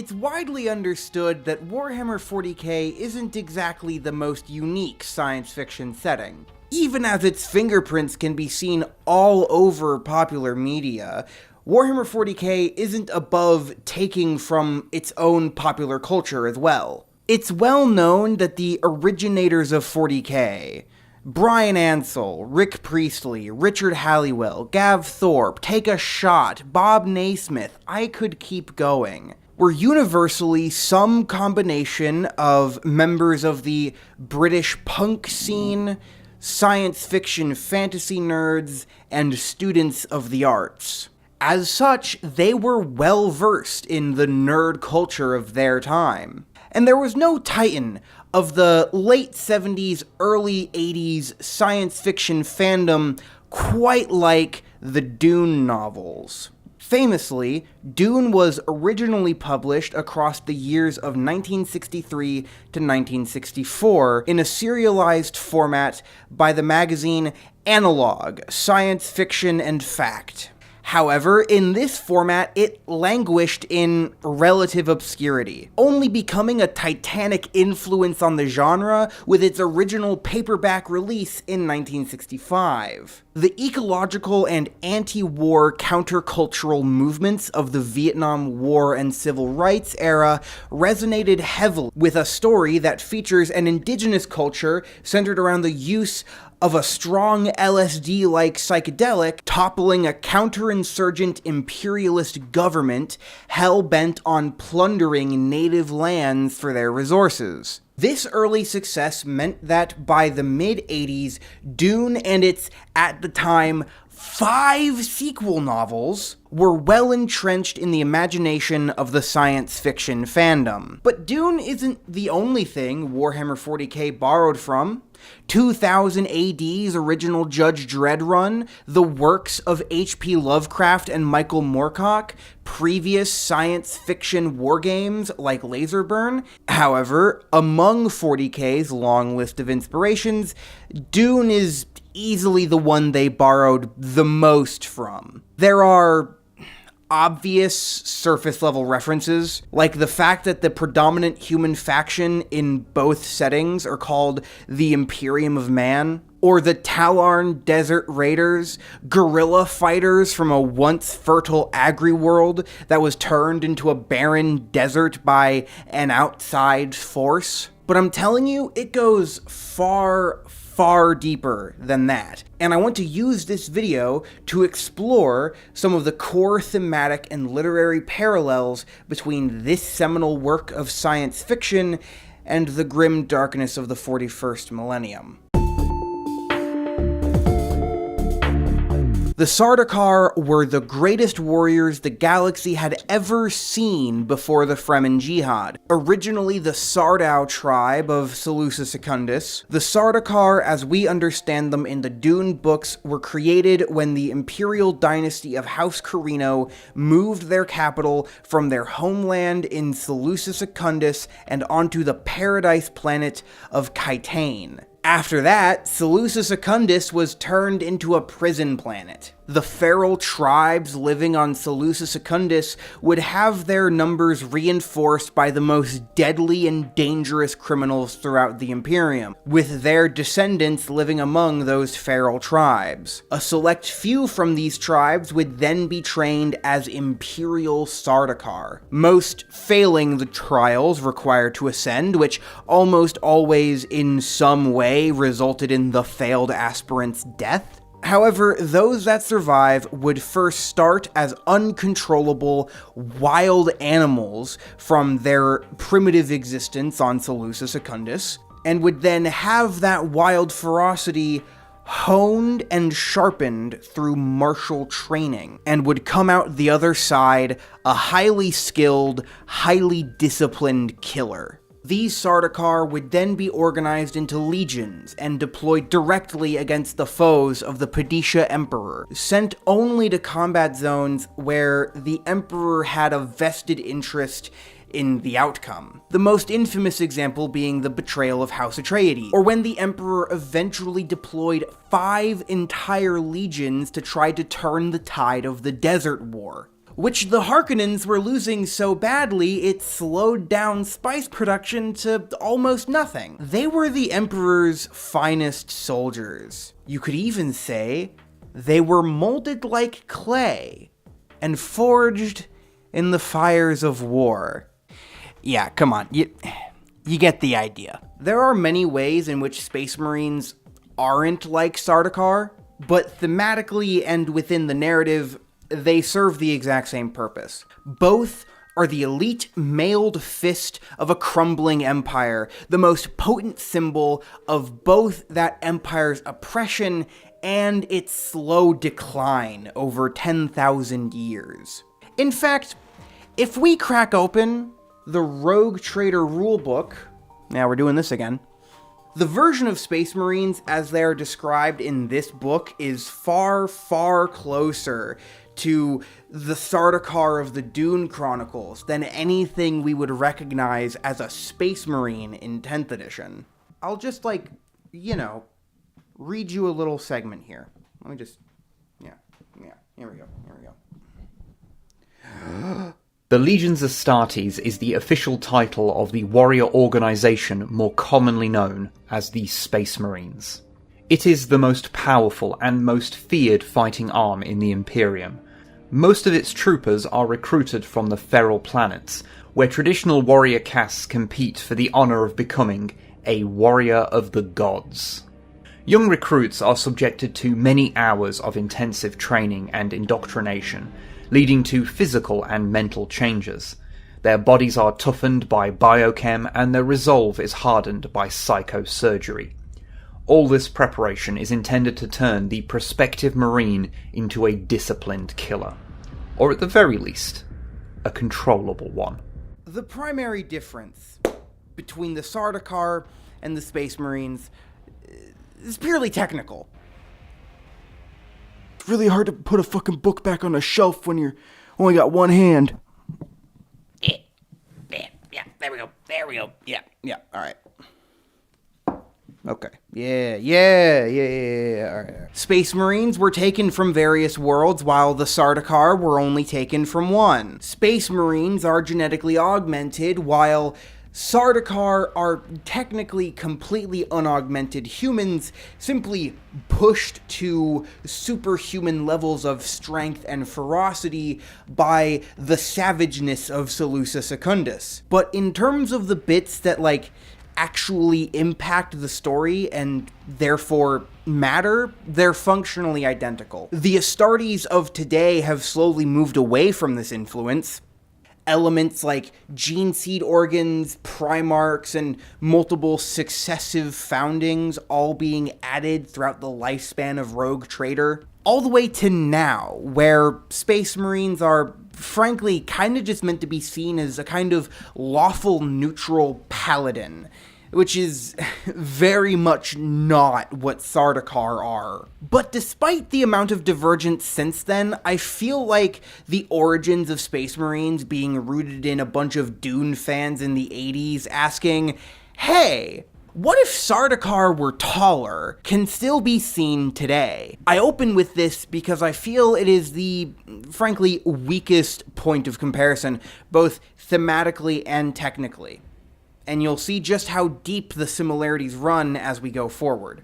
It's widely understood that Warhammer 40k isn't exactly the most unique science fiction setting. Even as its fingerprints can be seen all over popular media, Warhammer 40k isn't above taking from its own popular culture as well. It's well known that the originators of 40k, Brian Ansell, Rick Priestley, Richard Halliwell, Gav Thorpe, Take a Shot, Bob Naismith, I could keep going, were universally some combination of members of the British punk scene, science fiction fantasy nerds, and students of the arts. As such, they were well versed in the nerd culture of their time. And there was no titan of the late 70s, early 80s science fiction fandom quite like the Dune novels. Famously, Dune was originally published across the years of 1963 to 1964 in a serialized format by the magazine Analog, Science Fiction and Fact. However, in this format, it languished in relative obscurity, only becoming a titanic influence on the genre with its original paperback release in 1965. The ecological and anti-war countercultural movements of the Vietnam War and Civil Rights era resonated heavily with a story that features an indigenous culture centered around the use of a strong LSD-like psychedelic toppling a counterinsurgent imperialist government hell-bent on plundering native lands for their resources. This early success meant that by the mid-80s, Dune and its, at the time, 5 sequel novels were well entrenched in the imagination of the science fiction fandom. But Dune isn't the only thing Warhammer 40k borrowed from. 2000 AD's original Judge Dredd run, the works of H.P. Lovecraft and Michael Moorcock, previous science fiction wargames like Laserburn. However, among 40k's long list of inspirations, Dune is easily the one they borrowed the most from. There are obvious surface-level references, like the fact that the predominant human faction in both settings are called the Imperium of Man, or the Talarn Desert Raiders, guerrilla fighters from a once fertile agri-world that was turned into a barren desert by an outside force. But I'm telling you, it goes far deeper than that. And I want to use this video to explore some of the core thematic and literary parallels between this seminal work of science fiction and the grim darkness of the 41st millennium. The Sardaukar were the greatest warriors the galaxy had ever seen before the Fremen Jihad. Originally the Sardau tribe of Seleucia Secundus, the Sardaukar, as we understand them in the Dune books, were created when the imperial dynasty of House Carino moved their capital from their homeland in Seleucia Secundus and onto the paradise planet of Kitane. After that, Seleucia Secundus was turned into a prison planet. The feral tribes living on Seleucia Secundus would have their numbers reinforced by the most deadly and dangerous criminals throughout the Imperium, with their descendants living among those feral tribes. A select few from these tribes would then be trained as Imperial Sardaukar, most failing the trials required to ascend, which almost always in some way resulted in the failed aspirant's death. However, those that survive would first start as uncontrollable, wild animals from their primitive existence on Seleucia Secundus, and would then have that wild ferocity honed and sharpened through martial training, and would come out the other side a highly skilled, highly disciplined killer. These Sardaukar would then be organized into legions and deployed directly against the foes of the Padisha Emperor, sent only to combat zones where the Emperor had a vested interest in the outcome. The most infamous example being the betrayal of House Atreides, or when the Emperor eventually deployed 5 entire legions to try to turn the tide of the Desert War. which the Harkonnens were losing so badly it slowed down spice production to almost nothing. They were the Emperor's finest soldiers. You could even say they were molded like clay and forged in the fires of war. Yeah, come on, you get the idea. There are many ways in which Space Marines aren't like Sardaukar, but thematically and within the narrative, they serve the exact same purpose. Both are the elite mailed fist of a crumbling empire, the most potent symbol of both that empire's oppression and its slow decline over 10,000 years. In fact, if we crack open the Rogue Trader rulebook, now we're doing this again, the version of Space Marines as they are described in this book is far, far closer to the Sardaukar of the Dune Chronicles than anything we would recognize as a Space Marine in 10th edition. I'll just, read you a little segment here. Let me just, here we go. The Legions Astartes is the official title of the warrior organization more commonly known as the Space Marines. It is the most powerful and most feared fighting arm in the Imperium. Most of its troopers are recruited from the feral planets, where traditional warrior castes compete for the honor of becoming a warrior of the gods. Young recruits are subjected to many hours of intensive training and indoctrination, leading to physical and mental changes. Their bodies are toughened by biochem and their resolve is hardened by psychosurgery. All this preparation is intended to turn the prospective Marine into a disciplined killer. Or at the very least, a controllable one. The primary difference between the Sardaukar and the Space Marines is purely technical. It's really hard to put a fucking book back on a shelf when you're only got one hand. Yeah, there we go. Yeah, alright. Okay. Yeah, alright. Space Marines were taken from various worlds, while the Sardaukar were only taken from one. Space Marines are genetically augmented, while Sardaukar are technically completely unaugmented humans, simply pushed to superhuman levels of strength and ferocity by the savageness of Salusa Secundus. But in terms of the bits that, actually impact the story and therefore matter, they're functionally identical. The Astartes of today have slowly moved away from this influence. Elements like gene seed organs, primarchs, and multiple successive foundings all being added throughout the lifespan of Rogue Trader, all the way to now, where Space Marines are frankly kind of just meant to be seen as a kind of lawful neutral paladin, which is very much not what Sardaukar are. But despite the amount of divergence since then, I feel like the origins of Space Marines being rooted in a bunch of Dune fans in the 80s asking, hey, what if Sardaukar were taller, can still be seen today. I open with this because I feel it is the, frankly, weakest point of comparison, both thematically and technically. And you'll see just how deep the similarities run as we go forward.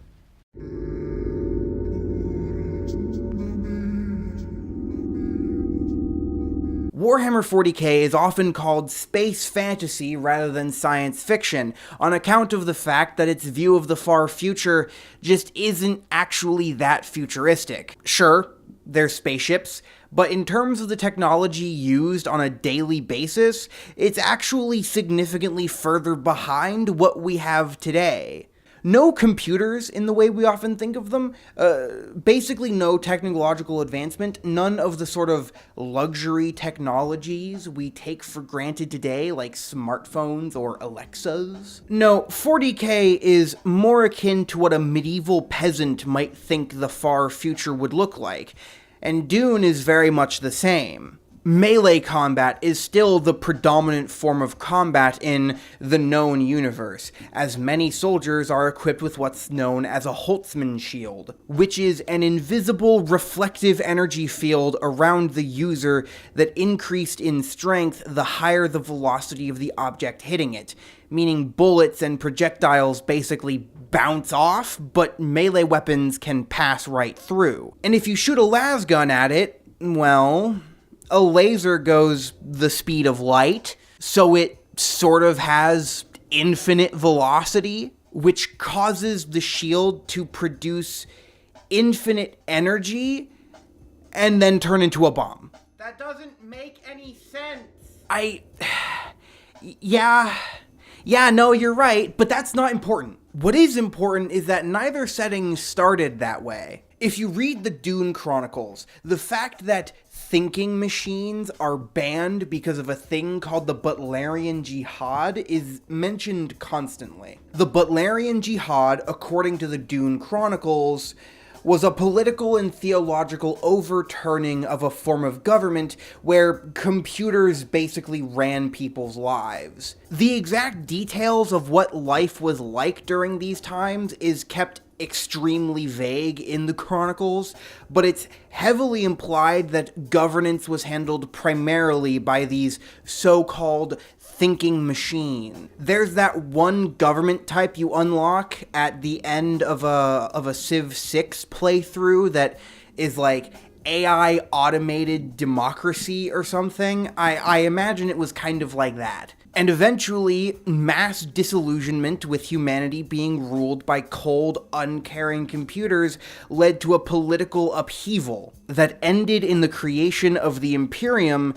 Warhammer 40k is often called space fantasy rather than science fiction, on account of the fact that its view of the far future just isn't actually that futuristic. Sure, there's spaceships, but in terms of the technology used on a daily basis, it's actually significantly further behind what we have today. No computers in the way we often think of them, basically no technological advancement, none of the sort of luxury technologies we take for granted today, like smartphones or Alexas. No, 40k is more akin to what a medieval peasant might think the far future would look like, and Dune is very much the same. Melee combat is still the predominant form of combat in the known universe, as many soldiers are equipped with what's known as a Holtzman shield, which is an invisible reflective energy field around the user that increased in strength the higher the velocity of the object hitting it, meaning bullets and projectiles basically bounce off, but melee weapons can pass right through. And if you shoot a lasgun at it, well, a laser goes the speed of light, so it sort of has infinite velocity, which causes the shield to produce infinite energy and then turn into a bomb. That doesn't make any sense. Yeah, no, you're right, but that's not important. What is important is that neither setting started that way. If you read the Dune Chronicles, the fact that thinking machines are banned because of a thing called the Butlerian Jihad is mentioned constantly. The Butlerian Jihad, according to the Dune Chronicles, was a political and theological overturning of a form of government where computers basically ran people's lives. The exact details of what life was like during these times is kept extremely vague in the Chronicles, but it's heavily implied that governance was handled primarily by these so-called thinking machine. There's that one government type you unlock at the end of a Civ 6 playthrough that is like AI automated democracy or something. I imagine it was kind of like that. And eventually, mass disillusionment with humanity being ruled by cold, uncaring computers led to a political upheaval that ended in the creation of the Imperium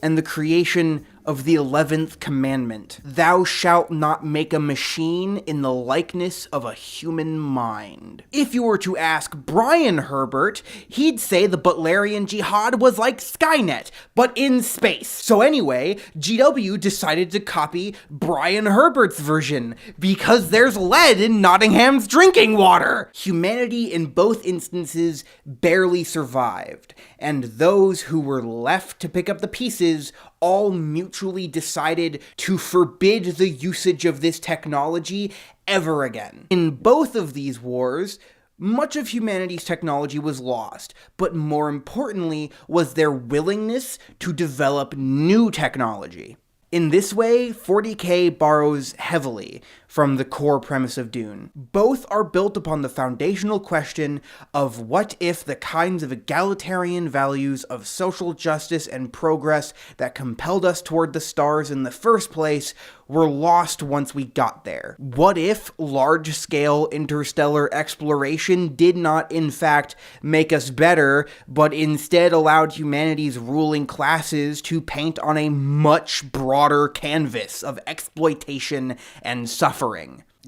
and the creation of the 11th commandment. Thou shalt not make a machine in the likeness of a human mind. If you were to ask Brian Herbert, he'd say the Butlerian Jihad was like Skynet, but in space. So anyway, GW decided to copy Brian Herbert's version, because there's lead in Nottingham's drinking water. Humanity in both instances barely survived, and those who were left to pick up the pieces all mutually decided to forbid the usage of this technology ever again. In both of these wars, much of humanity's technology was lost, but more importantly was their willingness to develop new technology. In this way, 40K borrows heavily from the core premise of Dune. Both are built upon the foundational question of what if the kinds of egalitarian values of social justice and progress that compelled us toward the stars in the first place were lost once we got there? What if large-scale interstellar exploration did not, in fact, make us better, but instead allowed humanity's ruling classes to paint on a much broader canvas of exploitation and suffering?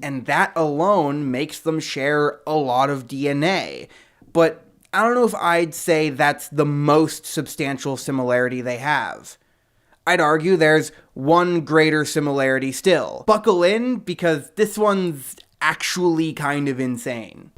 And that alone makes them share a lot of DNA. But I don't know if I'd say that's the most substantial similarity they have. I'd argue there's one greater similarity still. Buckle in, because this one's actually kind of insane.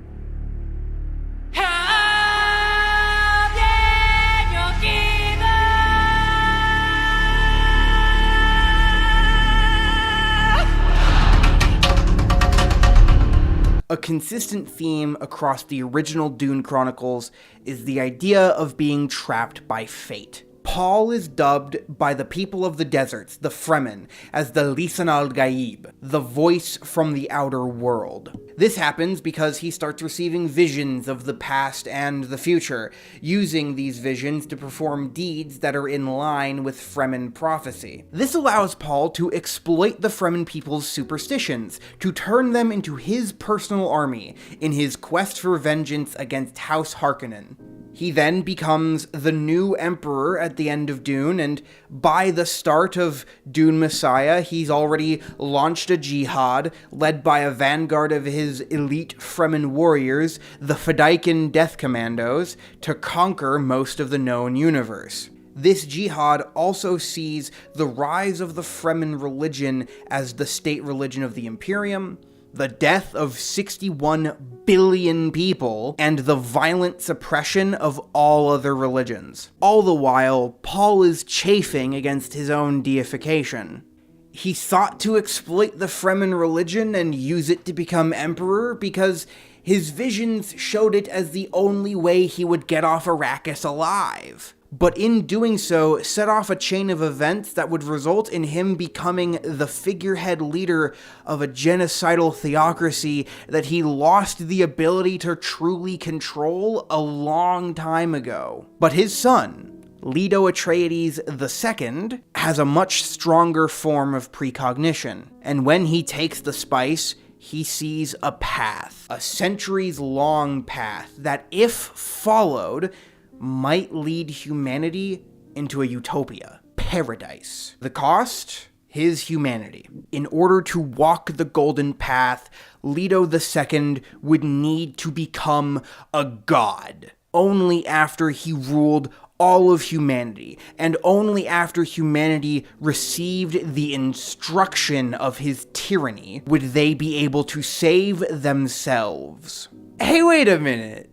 A consistent theme across the original Dune Chronicles is the idea of being trapped by fate. Paul is dubbed by the people of the deserts, the Fremen, as the Lisan al-Gaib, the voice from the outer world. This happens because he starts receiving visions of the past and the future, using these visions to perform deeds that are in line with Fremen prophecy. This allows Paul to exploit the Fremen people's superstitions, to turn them into his personal army in his quest for vengeance against House Harkonnen. He then becomes the new emperor at the end of Dune, and by the start of Dune Messiah, he's already launched a jihad led by a vanguard of his elite Fremen warriors, the Fedaykin Death Commandos, to conquer most of the known universe. This jihad also sees the rise of the Fremen religion as the state religion of the Imperium, the death of 61 billion people, and the violent suppression of all other religions. All the while, Paul is chafing against his own deification. He sought to exploit the Fremen religion and use it to become emperor because his visions showed it as the only way he would get off Arrakis alive. But in doing so, set off a chain of events that would result in him becoming the figurehead leader of a genocidal theocracy that he lost the ability to truly control a long time ago. But his son, Leto Atreides II, has a much stronger form of precognition, and when he takes the spice, he sees a path, a centuries-long path that, if followed, might lead humanity into a utopia, paradise. The cost? His humanity. In order to walk the golden path, Leto II would need to become a god. Only after he ruled all of humanity, and only after humanity received the instruction of his tyranny, would they be able to save themselves. Hey, wait a minute.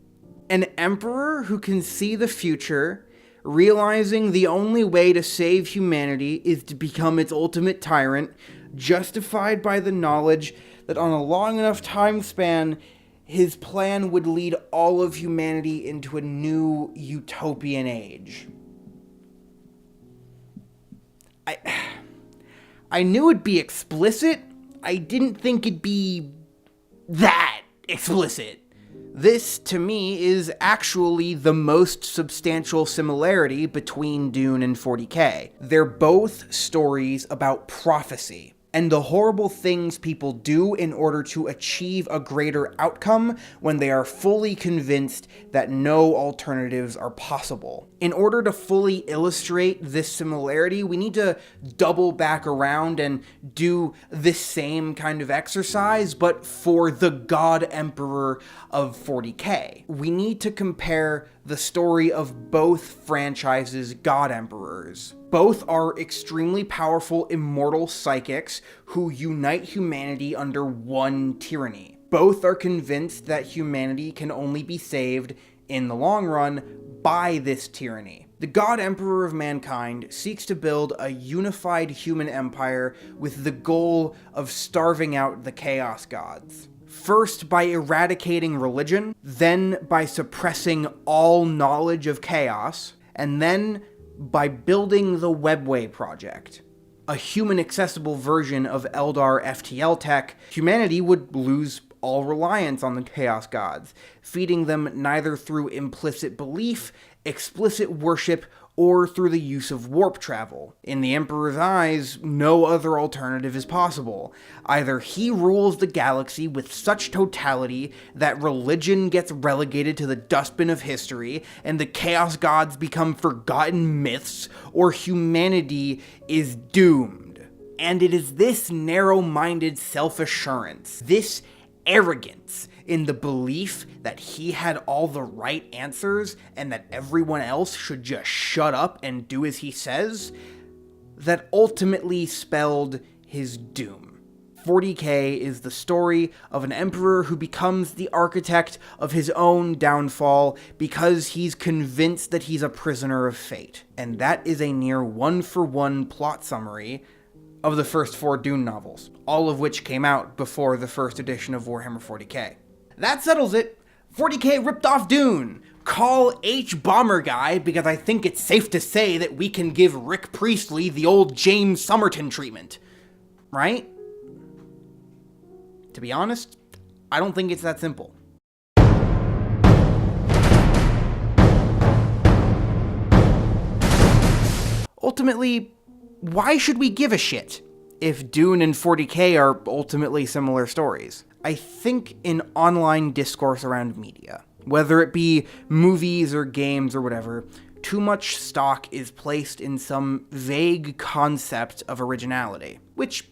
An emperor who can see the future, realizing the only way to save humanity is to become its ultimate tyrant, justified by the knowledge that on a long enough time span, his plan would lead all of humanity into a new utopian age. I knew it'd be explicit. I didn't think it'd be that explicit. This, to me, is actually the most substantial similarity between Dune and 40K. They're both stories about prophecy, and the horrible things people do in order to achieve a greater outcome when they are fully convinced that no alternatives are possible. In order to fully illustrate this similarity, we need to double back around and do this same kind of exercise, but for the God Emperor of 40K. We need to compare the story of both franchises' God Emperors. Both are extremely powerful immortal psychics who unite humanity under one tyranny. Both are convinced that humanity can only be saved, in the long run, by this tyranny. The God Emperor of mankind seeks to build a unified human empire with the goal of starving out the Chaos Gods. First by eradicating religion, then by suppressing all knowledge of chaos, and then by building the Webway Project. A human-accessible version of Eldar FTL tech, humanity would lose all reliance on the Chaos Gods, feeding them neither through implicit belief, explicit worship, or through the use of warp travel. In the Emperor's eyes, no other alternative is possible. Either he rules the galaxy with such totality that religion gets relegated to the dustbin of history, and the Chaos Gods become forgotten myths, or humanity is doomed. And it is this narrow-minded self-assurance, this arrogance in the belief that he had all the right answers and that everyone else should just shut up and do as he says, that ultimately spelled his doom. 40K is the story of an emperor who becomes the architect of his own downfall because he's convinced that he's a prisoner of fate. And that is a near one-for-one plot summary of the first 4 Dune novels, all of which came out before the first edition of Warhammer 40K. That settles it. 40K ripped off Dune. Call H. Bomber Guy, because I think it's safe to say that we can give Rick Priestley the old James Somerton treatment. Right? To be honest, I don't think it's that simple. Ultimately, why should we give a shit if Dune and 40K are ultimately similar stories? I think in online discourse around media, whether it be movies or games or whatever, too much stock is placed in some vague concept of originality, which,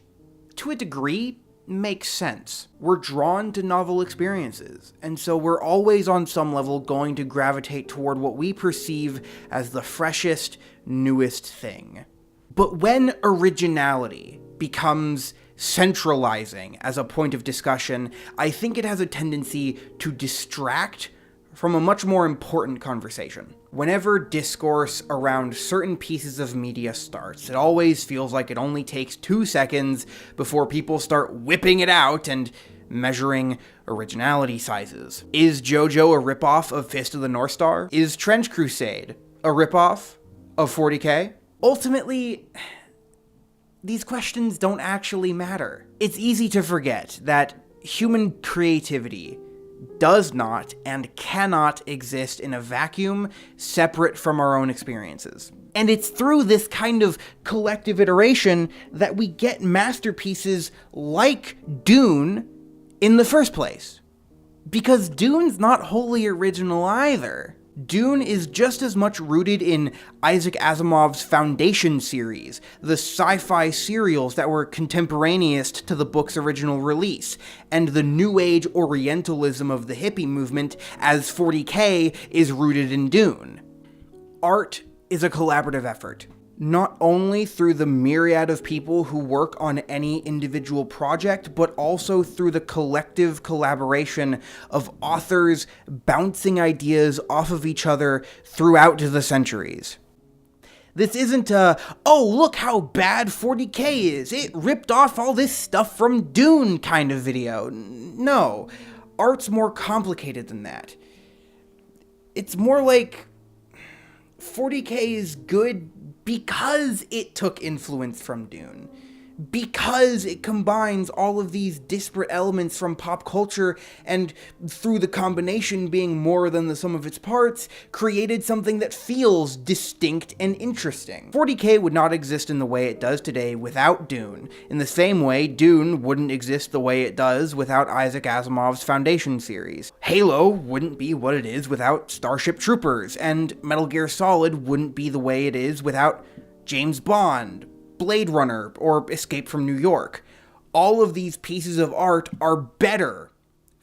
to a degree, makes sense. We're drawn to novel experiences, and so we're always on some level going to gravitate toward what we perceive as the freshest, newest thing. But when originality becomes centralizing as a point of discussion, I think it has a tendency to distract from a much more important conversation. Whenever discourse around certain pieces of media starts, it always feels like it only takes 2 seconds before people start whipping it out and measuring originality sizes. Is JoJo a ripoff of Fist of the North Star? Is Trench Crusade a ripoff of 40K? Ultimately, these questions don't actually matter. It's easy to forget that human creativity does not and cannot exist in a vacuum separate from our own experiences. And it's through this kind of collective iteration that we get masterpieces like Dune in the first place. Because Dune's not wholly original either. Dune is just as much rooted in Isaac Asimov's Foundation series, the sci-fi serials that were contemporaneous to the book's original release, and the New Age Orientalism of the hippie movement, as 40K is rooted in Dune. Art is a collaborative effort, not only through the myriad of people who work on any individual project, but also through the collective collaboration of authors bouncing ideas off of each other throughout the centuries. This isn't a, oh, look how bad 40K is, it ripped off all this stuff from Dune kind of video. No, art's more complicated than that. It's more like 40K is good because it took influence from Dune. Because it combines all of these disparate elements from pop culture and, through the combination being more than the sum of its parts, created something that feels distinct and interesting. 40K would not exist in the way it does today without Dune. In the same way, Dune wouldn't exist the way it does without Isaac Asimov's Foundation series. Halo wouldn't be what it is without Starship Troopers, and Metal Gear Solid wouldn't be the way it is without James Bond, Blade Runner, or Escape from New York. All of these pieces of art are better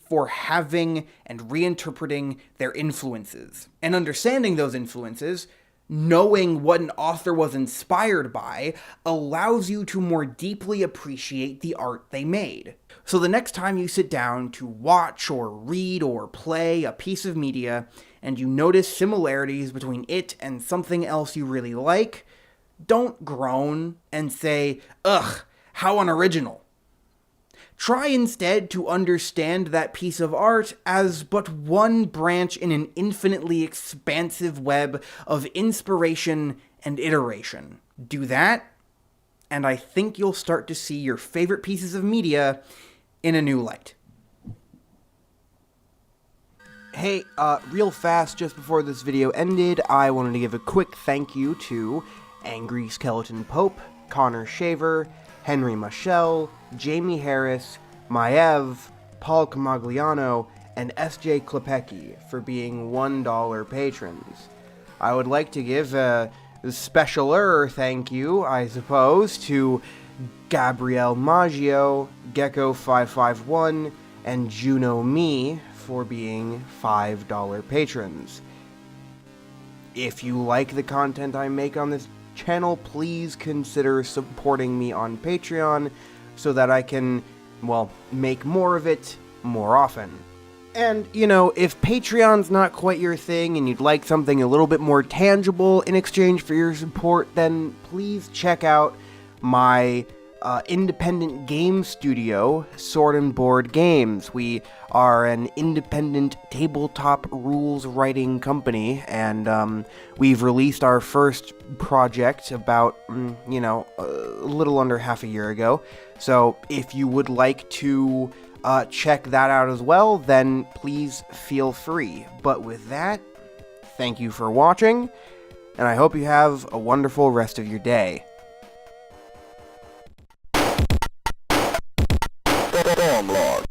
for having and reinterpreting their influences. And understanding those influences, knowing what an author was inspired by, allows you to more deeply appreciate the art they made. So the next time you sit down to watch or read or play a piece of media, and you notice similarities between it and something else you really like, don't groan and say, ugh, how unoriginal. Try instead to understand that piece of art as but one branch in an infinitely expansive web of inspiration and iteration. Do that, and I think you'll start to see your favorite pieces of media in a new light. Hey, real fast, just before this video ended, I wanted to give a quick thank you to Angry Skeleton Pope, Connor Shaver, Henry Michelle, Jamie Harris, Maev, Paul Camagliano, and S.J. Klepecki for being $1 patrons. I would like to give a specialer thank you, I suppose, to Gabrielle Maggio, Gecko551, and Juno Me for being $5 patrons. If you like the content I make on this channel, please consider supporting me on Patreon so that I can, well, make more of it more often. And, you know, if Patreon's not quite your thing and you'd like something a little bit more tangible in exchange for your support, then please check out my independent game studio, Sword and Board Games. We are an independent tabletop rules writing company, and we've released our first project about, a little under half a year ago. So if you would like to check that out as well, then please feel free. But with that, thank you for watching, and I hope you have a wonderful rest of your day. Log.